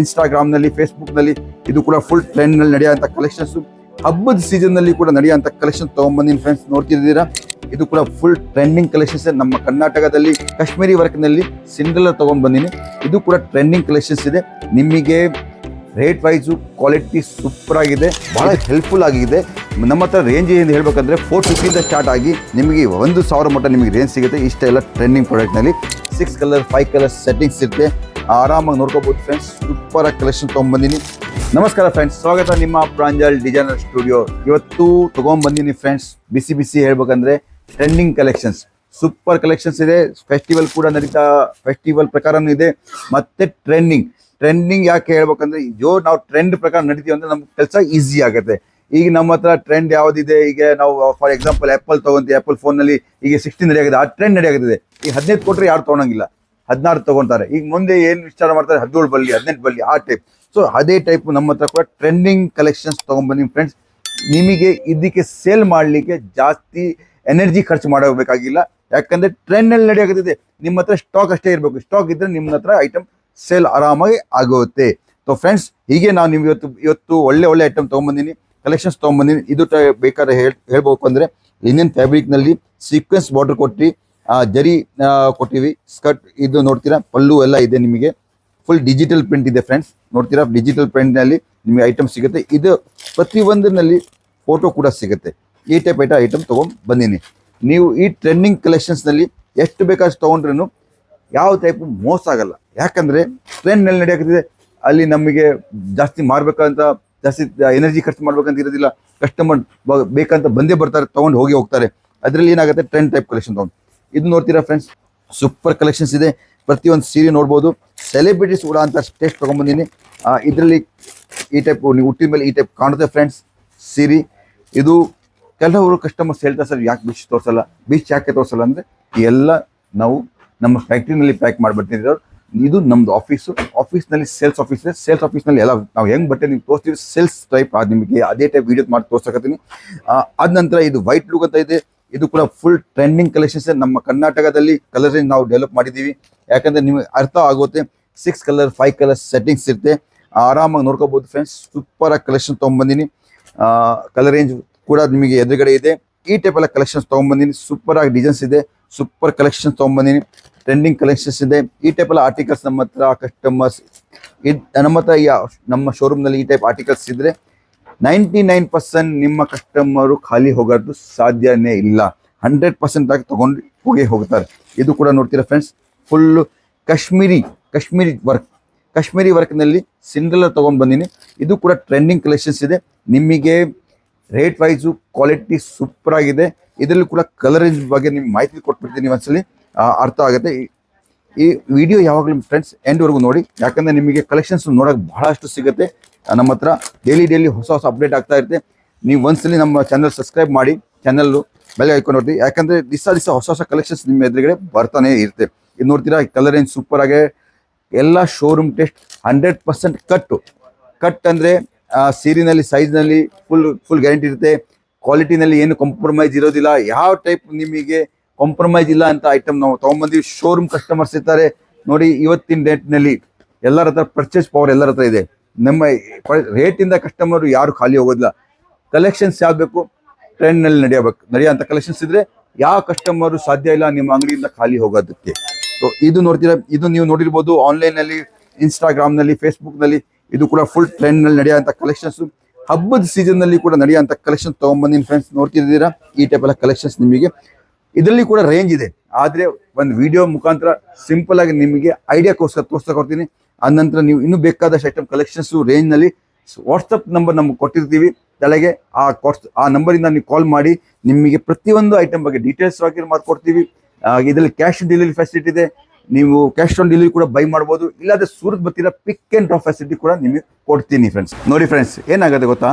ಇನ್ಸ್ಟಾಗ್ರಾಮ್ನಲ್ಲಿ, ಫೇಸ್ಬುಕ್ನಲ್ಲಿ ಇದು ಕೂಡ ಫುಲ್ ಟ್ರೆಂಡ್ನಲ್ಲಿ ನಡೆಯುವಂಥ ಕಲೆಕ್ಷನ್ಸು. ಹಬ್ಬದ ಸೀಸನ್ನಲ್ಲಿ ಕೂಡ ನಡೆಯುವಂಥ ಕಲೆಕ್ಷನ್ ತೊಗೊಂಬಂದಿನಿ ಫ್ರೆಂಡ್ಸ್. ನೋಡ್ತಿದ್ದೀರಾ, ಇದು ಕೂಡ ಫುಲ್ ಟ್ರೆಂಡಿಂಗ್ ಕಲೆಕ್ಷನ್ಸ್. ನಮ್ಮ ಕರ್ನಾಟಕದಲ್ಲಿ ಕಾಶ್ಮೀರಿ ವರ್ಕ್ನಲ್ಲಿ ಸಿಂಡ್ರೆಲ್ಲ ತೊಗೊಂಡ್ಬಂದಿನಿ. ಇದು ಕೂಡ ಟ್ರೆಂಡಿಂಗ್ ಕಲೆಕ್ಷನ್ಸ್ ಇದೆ. ನಿಮಗೆ ರೇಟ್ ವೈಸು ಕ್ವಾಲಿಟಿ ಸೂಪರ್ ಆಗಿದೆ, ಭಾಳ ಹೆಲ್ಪ್ಫುಲ್ ಆಗಿದೆ. ನಮ್ಮ ಹತ್ರ ರೇಂಜ್ ಏನು ಹೇಳಬೇಕಂದ್ರೆ 450 ಸ್ಟಾರ್ಟ್ ಆಗಿ ನಿಮಗೆ 1000 ಮಟ್ಟ ನಿಮಗೆ ರೇಂಜ್ ಸಿಗುತ್ತೆ. ಇಷ್ಟೆಲ್ಲ ಟ್ರೆಂಡಿಂಗ್ ಪ್ರಾಡಕ್ಟ್ನಲ್ಲಿ 6 ಕಲರ್ 5 ಕಲರ್ ಸೆಟ್ಟಿಂಗ್ಸ್ ಇರುತ್ತೆ. ಆರಾಮಾಗಿ ನೋಡ್ಕೋಬೋದು ಫ್ರೆಂಡ್ಸ್. ಸೂಪರ್ ಆಗಿ ಕಲೆಕ್ಷನ್ ತೊಗೊಂಡ್ಬಂದಿನಿ. ನಮಸ್ಕಾರ ಫ್ರೆಂಡ್ಸ್, ಸ್ವಾಗತ ನಿಮ್ಮ ಪ್ರಾಂಜಲ್ ಡಿಸೈನರ್ ಸ್ಟುಡಿಯೋ. ಇವತ್ತು ತೊಗೊಂಡ್ಬಂದಿನಿ ಫ್ರೆಂಡ್ಸ್, ಬಿಸಿ ಬಿಸಿ ಹೇಳ್ಬೇಕಂದ್ರೆ ಟ್ರೆಂಡಿಂಗ್ ಕಲೆಕ್ಷನ್ಸ್, ಸೂಪರ್ ಕಲೆಕ್ಷನ್ಸ್ ಇದೆ. ಫೆಸ್ಟಿವಲ್ ಕೂಡ ನಡೀತಾ, ಫೆಸ್ಟಿವಲ್ ಪ್ರಕಾರನೂ ಇದೆ. ಮತ್ತೆ ಟ್ರೆಂಡಿಂಗ್ ಯಾಕೆ ಹೇಳ್ಬೇಕಂದ್ರೆ ನಾವು ಟ್ರೆಂಡ್ ಪ್ರಕಾರ ನಡೀತೀವಿ ಅಂದ್ರೆ ನಮ್ಗೆ ಕೆಲಸ ಈಸಿ ಆಗುತ್ತೆ. ಈಗ ನಮ್ಮ ಹತ್ರ ಟ್ರೆಂಡ್ ಯಾವುದಿದೆ, ಈಗ ನಾವು ಫಾರ್ ಎಕ್ಸಾಂಪಲ್ ಆ್ಯಪಲ್ ತೊಗೊಂತೀವಿ, ಆ್ಯಪಲ್ ಫೋನಲ್ಲಿ ಈಗ 16 ನಡೆಯಾಗಿದೆ, ಆ ಟ್ರೆಂಡ್ ನಡೆಯಾಗಿದೆ. ಈಗ 15 ಕೊಟ್ಟರೆ ಯಾರು ತೊಗೊಳಂಗಿಲ್ಲ, 16 ತೊಗೊತಾರೆ. ಈಗ ಮುಂದೆ ಏನು ವಿಚಾರ ಮಾಡ್ತಾರೆ, 17 ಬರಲಿ 18 ಬರಲಿ, ಆ ಟೈಪ್. ಸೊ ಅದೇ ಟೈಪ್ ನಮ್ಮ ಹತ್ರ ಕೂಡ ಟ್ರೆಂಡಿಂಗ್ ಕಲೆಕ್ಷನ್ಸ್ ತೊಗೊಂಡ್ಬಂದಿನಿ ಫ್ರೆಂಡ್ಸ್. ನಿಮಗೆ ಇದಕ್ಕೆ ಸೇಲ್ ಮಾಡಲಿಕ್ಕೆ ಜಾಸ್ತಿ ಎನರ್ಜಿ ಖರ್ಚು ಮಾಡಬೇಕಾಗಿಲ್ಲ, ಯಾಕಂದರೆ ಟ್ರೆಂಡ್ನಲ್ಲಿ ನಡೆಯಾಗುತ್ತಿದೆ. ನಿಮ್ಮ ಹತ್ರ ಸ್ಟಾಕ್ ಅಷ್ಟೇ ಇರಬೇಕು. ಸ್ಟಾಕ್ ಇದ್ದರೆ ನಿಮ್ಮ ಹತ್ರ ಐಟಮ್ ಸೇಲ್ ಆರಾಮಾಗಿ ಆಗುತ್ತೆ. ಸೊ ಫ್ರೆಂಡ್ಸ್, ಹೀಗೆ ನಾನು ನೀವು ಇವತ್ತು ಒಳ್ಳೆ ಐಟಮ್ ತೊಗೊಂಬಂದಿನಿ, ಕಲೆಕ್ಷನ್ಸ್ ತೊಗೊಂಬಂದಿನಿ. ಇದು ಬೇಕಾದ್ರೆ ಹೇಳ್ಬೇಕು ಅಂದರೆ ಲಿನಿಯನ್ ಫ್ಯಾಬ್ರಿಕ್ನಲ್ಲಿ ಸೀಕ್ವೆನ್ಸ್ ಬಾರ್ಡರ್ ಕೊಟ್ಟು ಜರಿ ಕೊಟ್ಟಿವಿ. ಸ್ಕರ್ಟ್ ಇದು ನೋಡ್ತೀರಾ, ಪಲ್ಲು ಎಲ್ಲ ಇದೆ. ನಿಮಗೆ ಫುಲ್ ಡಿಜಿಟಲ್ ಪ್ರಿಂಟ್ ಇದೆ ಫ್ರೆಂಡ್ಸ್. ನೋಡ್ತೀರಾ, ಡಿಜಿಟಲ್ ಪ್ರಿಂಟ್ನಲ್ಲಿ ನಿಮಗೆ ಐಟಮ್ ಸಿಗುತ್ತೆ. ಇದು ಪ್ರತಿಯೊಂದರಲ್ಲಿ ಫೋಟೋ ಕೂಡ ಸಿಗುತ್ತೆ. ಈ ಟೈಪ್ ಐಟಮ್ ತೊಗೊಂಡ್ಬಂದಿನಿ. ನೀವು ಈ ಟ್ರೆಂಡಿಂಗ್ ಕಲೆಕ್ಷನ್ಸ್ನಲ್ಲಿ ಎಷ್ಟು ಬೇಕಾಷ್ಟು ತೊಗೊಂಡ್ರೂ ಯಾವ ಟೈಪು ಮೋಸ ಆಗಲ್ಲ. ಯಾಕಂದರೆ ಟ್ರೆಂಡ್ನಲ್ಲಿ ನಡೆಯುತ್ತಿದೆ, ಅಲ್ಲಿ ನಮಗೆ ಜಾಸ್ತಿ ಮಾರಬೇಕಂತ, ಜಾಸ್ತಿ ಎನರ್ಜಿ ಖರ್ಚು ಮಾಡ್ಬೇಕಂತ ಇರೋದಿಲ್ಲ. ಕಸ್ಟಮರ್ ಬೇಕಂತ ಬಂದೇ ಬರ್ತಾರೆ, ತೊಗೊಂಡು ಹೋಗ್ತಾರೆ. ಅದರಲ್ಲಿ ಏನಾಗುತ್ತೆ, ಟ್ರೆಂಡ್ ಟೈಪ್ ಕಲೆಕ್ಷನ್ ತೊಗೊಂಡು. ಇದು ನೋಡ್ತೀರಾ ಫ್ರೆಂಡ್ಸ್, ಸೂಪರ್ ಕಲೆಕ್ಷನ್ಸ್ ಇದೆ. ಪ್ರತಿಯೊಂದು ಸೀರೆ ನೋಡ್ಬೋದು. ಸೆಲೆಬ್ರಿಟೀಸ್ ಕೂಡ ಅಂತ ಟೇಸ್ಟ್ ತೊಗೊಂಬಂದಿನಿ. ಇದರಲ್ಲಿ ಈ ಟೈಪ್ ನೀವು ಹುಟ್ಟಿದ ಮೇಲೆ ಈ ಟೈಪ್ ಕಾಣುತ್ತೆ ಫ್ರೆಂಡ್ಸ್ ಸೀರೆ. ಇದು ಕೆಲವರು ಕಸ್ಟಮರ್ಸ್ ಹೇಳ್ತಾರೆ, ಸರ್ ಯಾಕೆ ಬೀಚ್ ತೋರಿಸಲ್ಲ, ಬೀಚ್ ಯಾಕೆ ತೋರಿಸಲ್ಲ ಅಂದರೆ ಎಲ್ಲ ನಾವು ನಮ್ಮ ಫ್ಯಾಕ್ಟ್ರಿನಲ್ಲಿ ಪ್ಯಾಕ್ ಮಾಡಿಬಿಡ್ತಿದ್ರು. ಇದು ನಮ್ಮದು ಆಫೀಸ್ನಲ್ಲಿ ಸೇಲ್ಸ್ ಆಫೀಸ್ ಇದೆ. ಸೇಲ್ಸ್ ಆಫೀಸ್ನಲ್ಲಿ ಎಲ್ಲ ನಾವು ಹೆಂಗೆ ಬಟ್ಟೆ ನೀವು ತೋರಿಸ್ತೀವಿ, ಸೇಲ್ಸ್ ಟೈಪ್ ನಿಮಗೆ ಅದೇ ಟೈಪ್ ವೀಡಿಯೋ ಮಾಡಿ ತೋರ್ಸಕತ್ತೀನಿ. ಅದ ನಂತರ ಇದು ವೈಟ್ ಲುಕ್ ಅಂತ ಇದೆ. ಇದು ಕೂಡ ಫುಲ್ ಟ್ರೆಂಡಿಂಗ್ ಕಲೆಕ್ಷನ್ಸ್. ನಮ್ಮ ಕರ್ನಾಟಕದಲ್ಲಿ ಕಲರ್ ರೇಂಜ್ ನಾವು ಡೆವಲಪ್ ಮಾಡಿದ್ದೀವಿ, ಯಾಕಂದರೆ ನಿಮಗೆ ಅರ್ಥ ಆಗುತ್ತೆ. 6 ಕಲರ್ 5 ಕಲರ್ ಸೆಟ್ಟಿಂಗ್ಸ್ ಇರುತ್ತೆ. ಆರಾಮಾಗಿ ನೋಡ್ಕೋಬೋದು ಫ್ರೆಂಡ್ಸ್. ಸೂಪರಾಗಿ ಕಲೆಕ್ಷನ್ ತೊಗೊಂಬಂದಿನಿ. ಕಲರ್ ರೇಂಜ್ ಕೂಡ ನಿಮಗೆ ಎದುರುಗಡೆ ಇದೆ. ಈ ಟೈಪ್ ಎಲ್ಲ ಕಲೆಕ್ಷನ್ಸ್ ತೊಗೊಂಬಂದಿನಿ. ಸೂಪರಾಗಿ ಡಿಸೈನ್ಸ್ ಇದೆ, ಸೂಪರ್ ಕಲೆಕ್ಷನ್ಸ್ ತೊಗೊಂಬಂದಿನಿ. ಟ್ರೆಂಡಿಂಗ್ ಕಲೆಕ್ಷನ್ಸ್ ಇದೆ. ಈ ಟೈಪ್ ಎಲ್ಲ ಆರ್ಟಿಕಲ್ಸ್ ನಮ್ಮ ಹತ್ರ ಕಸ್ಟಮರ್ಸ್ ನಮ್ಮ ಹತ್ರ ನಮ್ಮ ಶೋರೂಮ್ನಲ್ಲಿ ಈ ಟೈಪ್ ಆರ್ಟಿಕಲ್ಸ್ ಇದ್ದರೆ 99% ನಿಮ್ಮ ಕಸ್ಟಮರು ಖಾಲಿ ಹೋಗೋದು ಸಾಧ್ಯನೇ ಇಲ್ಲ. 100% ಆಗಿ ತೊಗೊಂಡು ಹೋಗ್ತಾರೆ. ಇದು ಕೂಡ ನೋಡ್ತೀರಾ ಫ್ರೆಂಡ್ಸ್, ಫುಲ್ಲು ಕಾಶ್ಮೀರಿ ವರ್ಕ್ನಲ್ಲಿ ಸಿಂಡ್ರೆಲ್ಲ ತೊಗೊಂಡು ಇದು ಕೂಡ ಟ್ರೆಂಡಿಂಗ್ ಕಲೆಕ್ಷನ್ಸ್ ಇದೆ. ನಿಮಗೆ ರೇಟ್ ವೈಸು ಕ್ವಾಲಿಟಿ ಸೂಪರ್ ಆಗಿದೆ. ಇದರಲ್ಲಿ ಕೂಡ ಕಲರ್ ಬಗ್ಗೆ ನಿಮ್ಗೆ ಮಾಹಿತಿ ಕೊಟ್ಬಿಡ್ತೀನಿ, ಒಂದ್ಸಲಿ ಅರ್ಥ ಆಗುತ್ತೆ. ಈ ವಿಡಿಯೋ ಯಾವಾಗಲೂ ಫ್ರೆಂಡ್ಸ್ ಎಂಡ್ವರೆಗೂ ನೋಡಿ, ಯಾಕಂದರೆ ನಿಮಗೆ ಕಲೆಕ್ಷನ್ಸ್ ನೋಡೋಕೆ ಬಹಳಷ್ಟು ಸಿಗುತ್ತೆ. ನಮ್ಮ ಹತ್ರ ಡೈಲಿ ಹೊಸ ಅಪ್ಡೇಟ್ ಆಗ್ತಾ ಇರುತ್ತೆ. ನೀವು ಒಂದ್ಸಲಿ ನಮ್ಮ ಚಾನಲ್ ಸಬ್ಸ್ಕ್ರೈಬ್ ಮಾಡಿ, ಚಾನಲ್ಲು ಬೆಲೆ ಹಾಕೊಂಡು ನೋಡ್ತೀವಿ. ಯಾಕಂದರೆ ದಿವಸ ಹೊಸ ಕಲೆಕ್ಷನ್ಸ್ ನಿಮ್ಮ ಎದುರುಗಡೆ ಬರ್ತಾನೆ ಇರುತ್ತೆ. ಇದು ನೋಡ್ತೀರಾ, ಕಲರ್ ಏನು ಸೂಪರ್ ಆಗಿ ಎಲ್ಲ ಶೋರೂಮ್ ಟೆಸ್ಟ್ 100% ಕಟ್ ಅಂದರೆ ಸೀರಿನಲ್ಲಿ ಸೈಜ್ನಲ್ಲಿ ಫುಲ್ ಗ್ಯಾರಂಟಿ ಇರುತ್ತೆ. ಕ್ವಾಲಿಟಿನಲ್ಲಿ ಏನು ಕಾಂಪ್ರಮೈಸ್ ಇರೋದಿಲ್ಲ. ಯಾವ ಟೈಪ್ ನಿಮಗೆ ಕಾಂಪ್ರಮೈಸ್ ಇಲ್ಲ ಅಂತ ಐಟಮ್ ನಾವು ತೊಗೊಂಬಂದಿವಿ. ಶೋರೂಮ್ ಕಸ್ಟಮರ್ಸ್ ಇರ್ತಾರೆ ನೋಡಿ. ಇವತ್ತಿನ ಡೇಟ್ನಲ್ಲಿ ಎಲ್ಲರ ಹತ್ರ ಪರ್ಚೇಸ್ ಪವರ್ ಎಲ್ಲರ ಹತ್ರ ಇದೆ. ನಮ್ಮ ರೇಟಿಂದ ಕಸ್ಟಮರು ಯಾರು ಖಾಲಿ ಹೋಗೋದಿಲ್ಲ. ಕಲೆಕ್ಷನ್ಸ್ ಯಾವ್ದು ಬೇಕು, ಟ್ರೆಂಡ್ನಲ್ಲಿ ನಡೆಯೋಂಥ ಕಲೆಕ್ಷನ್ಸ್ ಇದ್ದರೆ ಯಾವ ಕಸ್ಟಮರು ಸಾಧ್ಯ ಇಲ್ಲ ನಿಮ್ಮ ಅಂಗಡಿಯಿಂದ ಖಾಲಿ ಹೋಗೋದಕ್ಕೆ. ಸೊ ಇದು ನೋಡ್ತೀರಾ, ಇದು ನೀವು ನೋಡಿರ್ಬೋದು ಆನ್ಲೈನಲ್ಲಿ, ಇನ್ಸ್ಟಾಗ್ರಾಮ್ನಲ್ಲಿ, ಫೇಸ್ಬುಕ್ನಲ್ಲಿ. ಇದು ಕೂಡ ಫುಲ್ ಟ್ರೆಂಡ್ನಲ್ಲಿ ನಡೆಯೋಂಥ ಕಲೆಕ್ಷನ್ಸು. ಹಬ್ಬದ ಸೀಸನ್ನಲ್ಲಿ ಕೂಡ ನಡೆಯೋಂಥ ಕಲೆಕ್ಷನ್ಸ್ ತೊಗೊಂಬಂದಿನಿ ಫ್ರೆಂಡ್ಸ್. ನೋಡ್ತಿದ್ದೀರಾ, ಈ ಟೈಪ್ ಎಲ್ಲ ಕಲೆಕ್ಷನ್ಸ್ ನಿಮಗೆ ಇದರಲ್ಲಿ ಕೂಡ ರೇಂಜ್ ಇದೆ. ಆದರೆ ಒಂದು ವಿಡಿಯೋ ಮುಖಾಂತರ ಸಿಂಪಲ್ ಆಗಿ ನಿಮಗೆ ಐಡಿಯಾಕ್ಕೋಸ್ಕರ ತೋರಿಸ್ತಾ ಕೊಡ್ತೀನಿ. ಆನಂತರ ನೀವು ಇನ್ನೂ ಬೇಕಾದಷ್ಟು ಐಟಮ್ ಕಲೆಕ್ಷನ್ಸು ರೇಂಜ್ನಲ್ಲಿ ವಾಟ್ಸಪ್ ನಂಬರ್ ನಮ್ಗೆ ಕೊಟ್ಟಿರ್ತೀವಿ ಕೆಳಗೆ. ಆ ನಂಬರಿಂದ ನೀವು ಕಾಲ್ ಮಾಡಿ ನಿಮಗೆ ಪ್ರತಿಯೊಂದು ಐಟಮ್ ಬಗ್ಗೆ ಡೀಟೇಲ್ಸ್ ಆಗಿ ಮಾಡಿಕೊಡ್ತೀವಿ. ಇದರಲ್ಲಿ ಕ್ಯಾಶ್ ಆನ್ ಡೆಲಿವರಿ ಫೆಸಿಲಿಟಿ ಇದೆ. ನೀವು ಕ್ಯಾಶ್ ಆನ್ ಡೆಲಿವರಿ ಕೂಡ ಬೈ ಮಾಡ್ಬೋದು. ಇಲ್ಲಾಂದರೆ ಸೂರತ್ ಬರ್ತೀರಾ, ಪಿಕ್ ಆ್ಯಂಡ್ ಡ್ರಾಪ್ ಫೆಸಿಲಿಟಿ ಕೂಡ ನಿಮಗೆ ಕೊಡ್ತೀನಿ ಫ್ರೆಂಡ್ಸ್. ನೋಡಿ ಫ್ರೆಂಡ್ಸ್, ಏನಾಗುತ್ತೆ ಗೊತ್ತಾ,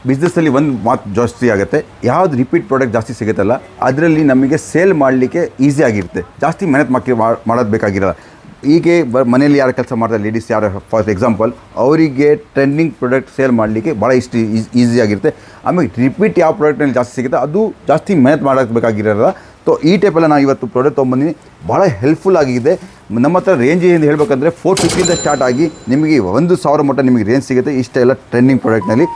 ಬಿಸ್ನೆಸ್ಸಲ್ಲಿ ಒಂದು ಮಾತು ಜಾಸ್ತಿ ಆಗುತ್ತೆ, ಯಾವ್ದು ರಿಪೀಟ್ ಪ್ರಾಡಕ್ಟ್ ಜಾಸ್ತಿ ಸಿಗುತ್ತಲ್ಲ ಅದರಲ್ಲಿ ನಮಗೆ ಸೇಲ್ ಮಾಡಲಿಕ್ಕೆ ಈಸಿ ಆಗಿರುತ್ತೆ. ಜಾಸ್ತಿ ಮೆಹನತ್ ಮಾಡೋದು ಬೇಕಾಗಿರಲ್ಲ. ಹೀಗೆ ಮನೇಲಿ ಯಾರು ಕೆಲಸ ಮಾಡ್ತಾರೆ ಲೇಡೀಸ್ ಯಾರು, ಫಾರ್ ಎಕ್ಸಾಂಪಲ್ ಅವರಿಗೆ ಟ್ರೆಂಡಿಂಗ್ ಪ್ರಾಡಕ್ಟ್ ಸೇಲ್ ಮಾಡಲಿಕ್ಕೆ ಭಾಳ ಈಸಿಯಾಗಿರುತ್ತೆ. ಆಮೇಲೆ ರಿಪೀಟ್ ಯಾವ ಪ್ರಾಡಕ್ಟ್ನಲ್ಲಿ ಜಾಸ್ತಿ ಸಿಗುತ್ತೆ ಅದು ಜಾಸ್ತಿ ಮೆಹನತ್ ಮಾಡೋಕ್ಕೆ ಬೇಕಾಗಿರೋಲ್ಲ. ಸೊ ಈ ಟೈಪೆಲ್ಲ ನಾನು ಇವತ್ತು ಪ್ರಾಡಕ್ಟ್ ತೊಗೊಂಬಂದಿನಿ. ಭಾಳ ಹೆಲ್ಪ್ಫುಲ್ ಆಗಿದೆ. ನಮ್ಮ ಹತ್ರ ರೇಂಜ್ ಏನು ಹೇಳಬೇಕಂದ್ರೆ 450 ಸ್ಟಾರ್ಟ್ ಆಗಿ ನಿಮಗೆ 1000 ಮಟ್ಟ ನಿಮಗೆ ರೇಂಜ್ ಸಿಗುತ್ತೆ. ಇಷ್ಟೆಲ್ಲ ಟ್ರೆಂಡಿಂಗ್ ಪ್ರಾಡಕ್ಟ್ನಲ್ಲಿ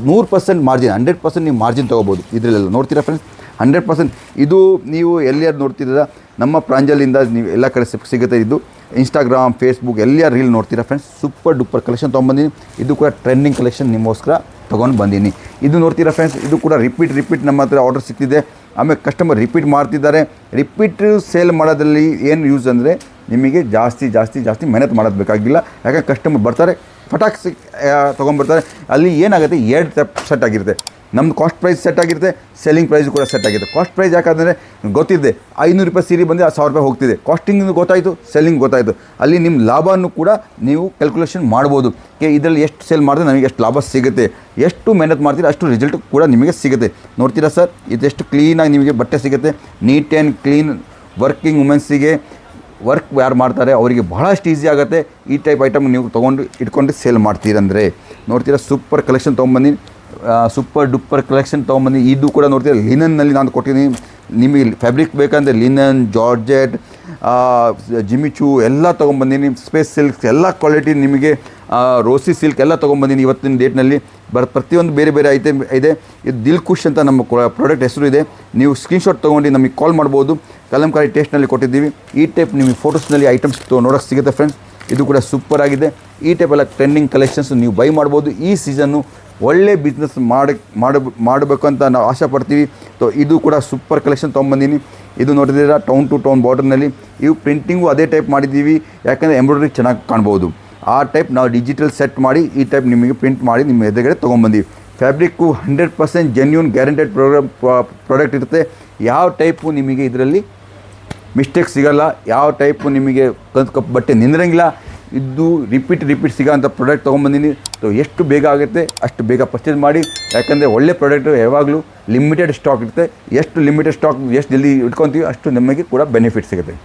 100% ಮಾರ್ಜಿನ್, 100% ನೀವು ಮಾರ್ಜಿನ್ ತೊಗೋಬೋದು. ಇದರಲ್ಲೆಲ್ಲ ನೋಡ್ತೀರಾ ಫ್ರೆಂಡ್ಸ್, 100% ಇದು ನೀವು ಎಲ್ಲಿಯಾರು ನೋಡ್ತಿದ್ದೀರಾ ನಮ್ಮ ಪ್ರಾಂಜಲಿಂದ ನೀವು ಎಲ್ಲ ಕಡೆ ಸಿಗುತ್ತೆ. ಇದು ಇನ್ಸ್ಟಾಗ್ರಾಮ್, ಫೇಸ್ಬುಕ್ ಎಲ್ಲ ರೀಲ್ ನೋಡ್ತೀರಾ ಫ್ರೆಂಡ್ಸ್. ಸೂಪರ್ ಡೂಪರ್ ಕಲೆಕ್ಷನ್ ತೊಗೊಂಬಂದಿನಿ. ಇದು ಕೂಡ ಟ್ರೆಂಡಿಂಗ್ ಕಲೆಕ್ಷನ್ ನಿಮಗೋಸ್ಕರ ತೊಗೊಂಡು ಬಂದೀನಿ. ಇದು ನೋಡ್ತೀರಾ ಫ್ರೆಂಡ್ಸ್, ಇದು ಕೂಡ ರಿಪೀಟ್ ನಮ್ಮ ಹತ್ರ ಆರ್ಡರ್ ಸಿಗ್ತಿದೆ. ಆಮೇಲೆ ಕಸ್ಟಮರ್ ರಿಪೀಟ್ ಮಾಡ್ತಿದ್ದಾರೆ. ರಿಪೀಟ್ ಸೇಲ್ ಮಾಡೋದ್ರಲ್ಲಿ ಏನು ಯೂಸ್ ಅಂದರೆ ನಿಮಗೆ ಜಾಸ್ತಿ ಮೆಹನತ್ ಮಾಡೋದು ಬೇಕಾಗಿಲ್ಲ. ಯಾಕಂದ್ರೆ ಕಸ್ಟಮರ್ ಬರ್ತಾರೆ, ಪಟಾಕ್ಸಿ ತೊಗೊಂಡ್ಬರ್ತಾರೆ. ಅಲ್ಲಿ ಏನಾಗುತ್ತೆ, 2 ಸೆಟ್ ಆಗಿರುತ್ತೆ. ನಮ್ಮದು ಕಾಸ್ಟ್ ಪ್ರೈಸ್ ಸೆಟ್ ಆಗಿರುತ್ತೆ, ಸೆಲ್ಲಿಂಗ್ ಪ್ರೈಸ್ ಕೂಡ ಸೆಟ್ ಆಗಿದೆ. ಕಾಸ್ಟ್ ಪ್ರೈಸ್ ಯಾಕಂದರೆ ಗೊತ್ತಿದೆ, 500 ರೂಪಾಯಿ ಸೀರೆ ಬಂದು 1000 ರೂಪಾಯಿ ಹೋಗ್ತಿದೆ. ಕಾಸ್ಟಿಂಗ್ ಗೊತ್ತಾಯಿತು, ಸೆಲ್ಲಿಂಗ್ ಗೊತ್ತಾಯಿತು. ಅಲ್ಲಿ ನಿಮ್ಮ ಲಾಭವನ್ನು ಕೂಡ ನೀವು ಕ್ಯಾಲ್ಕುಲೇಷನ್ ಮಾಡ್ಬೋದು. ಇದರಲ್ಲಿ ಎಷ್ಟು ಸೇಲ್ ಮಾಡಿದ್ರೆ ನಮಗೆ ಎಷ್ಟು ಲಾಭ ಸಿಗುತ್ತೆ, ಎಷ್ಟು ಮೆಹನತ್ ಮಾಡ್ತೀರಾ ಅಷ್ಟು ರಿಸಲ್ಟ್ ಕೂಡ ನಿಮಗೆ ಸಿಗುತ್ತೆ. ನೋಡ್ತೀರಾ ಸರ್, ಇದೆಷ್ಟು ಕ್ಲೀನಾಗಿ ನಿಮಗೆ ಬಟ್ಟೆ ಸಿಗುತ್ತೆ. Neat and clean. ವರ್ಕಿಂಗ್ ವುಮೆನ್ಸಿಗೆ ವರ್ಕ್ ಯಾರು ಮಾಡ್ತಾರೆ ಅವರಿಗೆ ಬಹಳಷ್ಟು ಈಸಿ ಆಗುತ್ತೆ. ಈ ಟೈಪ್ ಐಟಮ್ ನೀವು ಇಟ್ಕೊಂಡು ಸೇಲ್ ಮಾಡ್ತೀರಂದರೆ ನೋಡ್ತೀರಾ. ಸೂಪರ್ ಕಲೆಕ್ಷನ್ ತೊಗೊಂಬಂದು, ಸೂಪರ್ ಡೂಪರ್ ಕಲೆಕ್ಷನ್ ತೊಗೊಂಬಂದು. ಇದು ಕೂಡ ನೋಡ್ತೀರಾ ಲಿನನ್ನಲ್ಲಿ ನಾನು ಕೊಟ್ಟಿದ್ದೀನಿ. ನಿಮಗೆ ಫ್ಯಾಬ್ರಿಕ್ ಬೇಕಂದರೆ ಲಿನನ್, ಜಾರ್ಜೆಟ್, ಜಿಮಿಚು ಎಲ್ಲ ತೊಗೊಂಬಂದಿನಿ. ಸ್ಪೇಸ್ ಸಿಲ್ಕ್ಸ್ ಎಲ್ಲ ಕ್ವಾಲಿಟಿ ನಿಮಗೆ, ರೋಸಿ ಸಿಲ್ಕ್ ಎಲ್ಲ ತೊಗೊಂಬಂದಿನಿ. ಇವತ್ತಿನ ಡೇಟ್ನಲ್ಲಿ ಪ್ರತಿಯೊಂದು ಬೇರೆ ಐಟಮ್ ಇದೆ. ಇದು ದಿಲ್ ಖುಷ್ ಅಂತ ನಮ್ಮ ಪ್ರಾಡಕ್ಟ್ ಹೆಸರು ಇದೆ. ನೀವು ಸ್ಕ್ರೀನ್ಶಾಟ್ ತೊಗೊಂಡು ನಮಗೆ ಕಾಲ್ ಮಾಡ್ಬೋದು. ಕಲಂಕಾರಿ ಟೇಸ್ಟ್ನಲ್ಲಿ ಕೊಟ್ಟಿದ್ದೀವಿ. ಈ ಟೈಪ್ ನಿಮಗೆ ಫೋಟೋಸ್ನಲ್ಲಿ ಐಟಮ್ಸ್ ನೋಡೋಕ್ಕೆ ಸಿಗುತ್ತೆ ಫ್ರೆಂಡ್ಸ್. ಇದು ಕೂಡ ಸೂಪರ್ ಆಗಿದೆ. ಈ ಟೈಪೆಲ್ಲ ಟ್ರೆಂಡಿಂಗ್ ಕಲೆಕ್ಷನ್ಸ್ ನೀವು ಬೈ ಮಾಡ್ಬೋದು. ಈ ಸೀಸನ್ನು ಒಳ್ಳೆ ಬಿಸ್ನೆಸ್ ಮಾಡಬೇಕು ಅಂತ ನಾವು ಆಶೆ ಪಡ್ತೀವಿ. ಇದು ಕೂಡ ಸೂಪರ್ ಕಲೆಕ್ಷನ್ ತೊಗೊಂಬಂದಿನಿ. ಇದು ನೋಡಿದ್ದೀರಾ, ಟೌನ್ ಟು ಟೌನ್ ಬಾರ್ಡರ್ನಲ್ಲಿ. ಇವು ಪ್ರಿಂಟಿಂಗು ಅದೇ ಟೈಪ್ ಮಾಡಿದ್ದೀವಿ, ಯಾಕಂದರೆ ಎಂಬ್ರಾಯ್ಡ್ರಿ ಚೆನ್ನಾಗಿ ಕಾಣ್ಬೋದು. ಆ ಟೈಪ್ ನಾವು ಡಿಜಿಟಲ್ ಸೆಟ್ ಮಾಡಿ ಈ ಟೈಪ್ ನಿಮಗೆ ಪ್ರಿಂಟ್ ಮಾಡಿ ನಿಮ್ಮ ಎದುರುಗಡೆ ತೊಗೊಂಬಂದೀವಿ. ಫ್ಯಾಬ್ರಿಕ್ಕು 100% ಜೆನ್ಯೂನ್ ಗ್ಯಾರಂಟೆಡ್ ಪ್ರಾಡಕ್ಟ್ ಇರುತ್ತೆ. ಯಾವ ಟೈಪು ನಿಮಗೆ ಇದರಲ್ಲಿ ಮಿಸ್ಟೇಕ್ ಸಿಗೋಲ್ಲ. ಯಾವ ಟೈಪು ನಿಮಗೆ ಕಪ್ಪು ಬಟ್ಟೆ ನಿಂದ್ರಂಗಿಲ್ಲ. ಇದು ರಿಪೀಟ್ ಸಿಗೋಂಥ ಪ್ರಾಡಕ್ಟ್ ತೊಗೊಂಬಂದಿನಿ. ಎಷ್ಟು ಬೇಗ ಆಗುತ್ತೆ ಅಷ್ಟು ಬೇಗ ಪರ್ಚೇಸ್ ಮಾಡಿ. ಯಾಕಂದರೆ ಒಳ್ಳೆ ಪ್ರಾಡಕ್ಟ್ ಯಾವಾಗಲೂ ಲಿಮಿಟೆಡ್ ಸ್ಟಾಕ್ ಇರುತ್ತೆ. ಎಷ್ಟು ಲಿಮಿಟೆಡ್ ಸ್ಟಾಕ್ ಎಷ್ಟು ಜಲ್ದಿ ಇಟ್ಕೊತೀವಿ ಅಷ್ಟು ನಮಗೆ ಕೂಡ ಬೆನಿಫಿಟ್ ಸಿಗುತ್ತೆ.